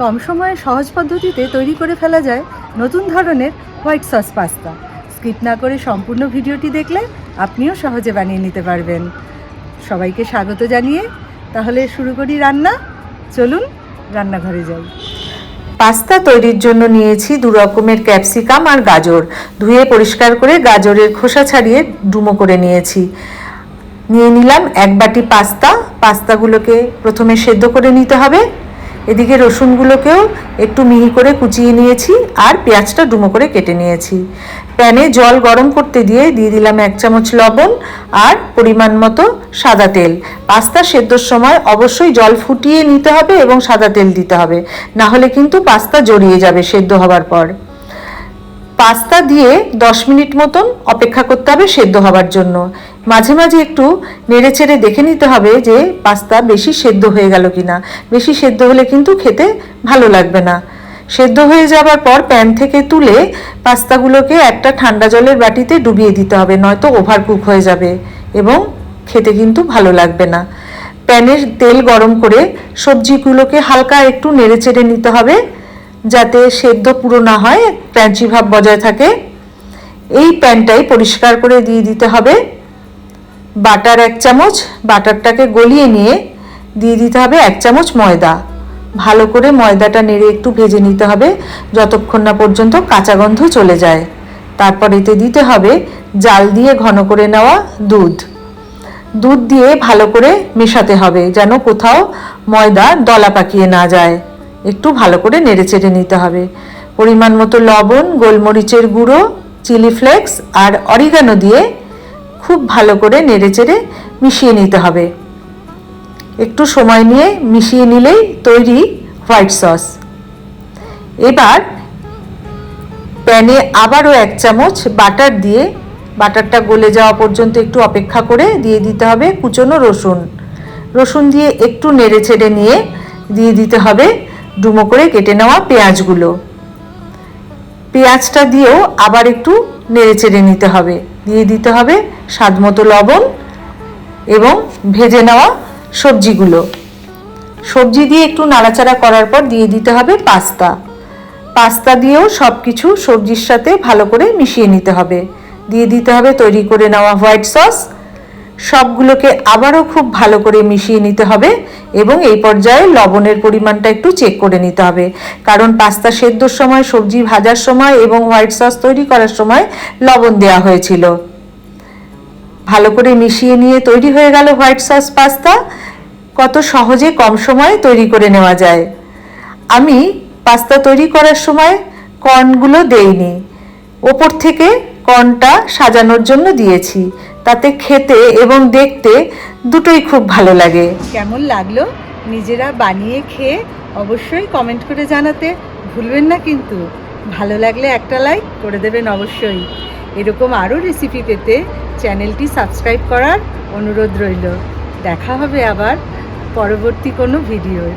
কম সময়ে সহজ পদ্ধতিতে তৈরি করে ফেলা যায় নতুন ধরনের হোয়াইট সস পাস্তা। স্কিপ না করে সম্পূর্ণ ভিডিওটি দেখলে আপনিও সহজে বানিয়ে নিতে পারবেন। সবাইকে স্বাগত জানিয়ে তাহলে শুরু করি রান্না। চলুন রান্নাঘরে যাই। পাস্তা তৈরির জন্য নিয়েছি 2 রকমের ক্যাপসিকাম আর গাজর। ধুয়ে পরিষ্কার করে গাজরের খোসা ছাড়িয়ে ডুমো করে নিয়েছি। নিয়ে নিলাম 1 বাটি পাস্তা। পাস্তাগুলোকে প্রথমে সেদ্ধ করে নিতে হবে। এদিকে রসুনগুলোকেও একটু মিহি করে কুচিয়ে নিয়েছি আর পেঁয়াজটা ডুমো করে কেটে নিয়েছি। প্যানে জল গরম করতে দিয়ে দিলাম 1 চামচ লবণ আর পরিমাণ মতো সাদা তেল। পাস্তা সেদ্ধর সময় অবশ্যই জল ফুটিয়ে নিতে হবে এবং সাদা তেল দিতে হবে, না হলে কিন্তু পাস্তা জড়িয়ে যাবে সেদ্ধ হবার পর। পাস্তা দিয়ে 10 মিনিট মতন অপেক্ষা করতে হবে সেদ্ধ হবার জন্য। মাঝে মাঝে একটু নেড়েচেড়ে দেখে নিতে হবে যে পাস্তা বেশি সেদ্ধ হয়ে গেল কিনা। বেশি সেদ্ধ হলে কিন্তু খেতে ভালো লাগবে না। সেদ্ধ হয়ে যাবার পর প্যান থেকে তুলে পাস্তাগুলোকে একটা ঠান্ডা জলের বাটিতে ডুবিয়ে দিতে হবে, নয়তো ওভারকুক হয়ে যাবে এবং খেতে কিন্তু ভালো লাগবে না। প্যানের তেল গরম করে সবজিগুলোকে হালকা একটু নেড়েচেড়ে নিতে হবে যাতে সেদ্ধ পুরো না হয়, ক্রাঞ্চি ভাব বজায় থাকে। এই প্যানটাই পরিষ্কার করে দিয়ে দিতে হবে বাটার 1 চামচ। বাটারটাকে গলিয়ে নিয়ে দিয়ে দিতে হবে 1 চামচ ময়দা। ভালো করে ময়দাটা নেড়ে একটু ভেজে নিতে হবে যতক্ষণ না পর্যন্ত কাঁচা গন্ধ চলে যায়। তারপর এতে দিতে হবে জাল দিয়ে ঘন করে নেওয়া দুধ। দুধ দিয়ে ভালো করে মেশাতে হবে যেন কোথাও ময়দা দলা পাকিয়ে না যায়। একটু ভালো করে নেড়েচেড়ে নিতে হবে। পরিমাণ মতো লবণ, গোলমরিচের গুঁড়ো, চিলি ফ্লেক্স আর অরিগানো দিয়ে খুব ভালো করে নেড়েচেড়ে মিশিয়ে নিতে হবে। একটু সময় নিয়ে মিশিয়ে নিলেই তৈরি হোয়াইট সস। এবার প্যানে আবারও 1 চামচ বাটার দিয়ে বাটারটা গলে যাওয়া পর্যন্ত একটু অপেক্ষা করে দিয়ে দিতে হবে কুচনো রসুন। রসুন দিয়ে একটু নেড়েচেড়ে নিয়ে দিয়ে দিতে হবে ডুমো করে কেটে নেওয়া পেঁয়াজগুলো। পেঁয়াজটা দিয়েও আবার একটু নেড়েচেড়ে নিতে হবে। দিয়ে দিতে হবে স্বাদমতো লবণ এবং ভেজে নেওয়া সবজিগুলো। সবজি দিয়ে একটু নাড়াচাড়া করার পর দিয়ে দিতে হবে পাস্তা। পাস্তা দিয়েও সব কিছু সবজির সাথে ভালো করে মিশিয়ে নিতে হবে। দিয়ে দিতে হবে তৈরি করে নেওয়া হোয়াইট সস। সবগুলোকে আবারও খুব ভালো করে মিশিয়ে নিতে হবে এবং এই পর্যায়ে লবণের পরিমাণটা একটু চেক করে নিতে হবে, কারণ পাস্তা সেদ্ধর সময়, সবজি ভাজার সময় এবং হোয়াইট সস তৈরি করার সময় লবণ দেওয়া হয়েছিল। ভালো করে মিশিয়ে নিয়ে তৈরি হয়ে গেল হোয়াইট সস পাস্তা। কত সহজে কম সময়ে তৈরি করে নেওয়া যায়। আমি পাস্তা তৈরি করার সময় কর্নগুলো দেইনি, ওপর থেকে কর্নটা সাজানোর জন্য দিয়েছি। তাতে খেতে এবং দেখতে দুটোই খুব ভালো লাগে। কেমন লাগলো নিজেরা বানিয়ে খেয়ে অবশ্যই কমেন্ট করে জানাতে ভুলবেন না কিন্তু। ভালো লাগলে একটা লাইক করে দেবেন অবশ্যই। এরকম আরও রেসিপি পেতে চ্যানেলটি সাবস্ক্রাইব করার অনুরোধ রইল। দেখা হবে আবার পরবর্তী কোনো ভিডিওয়।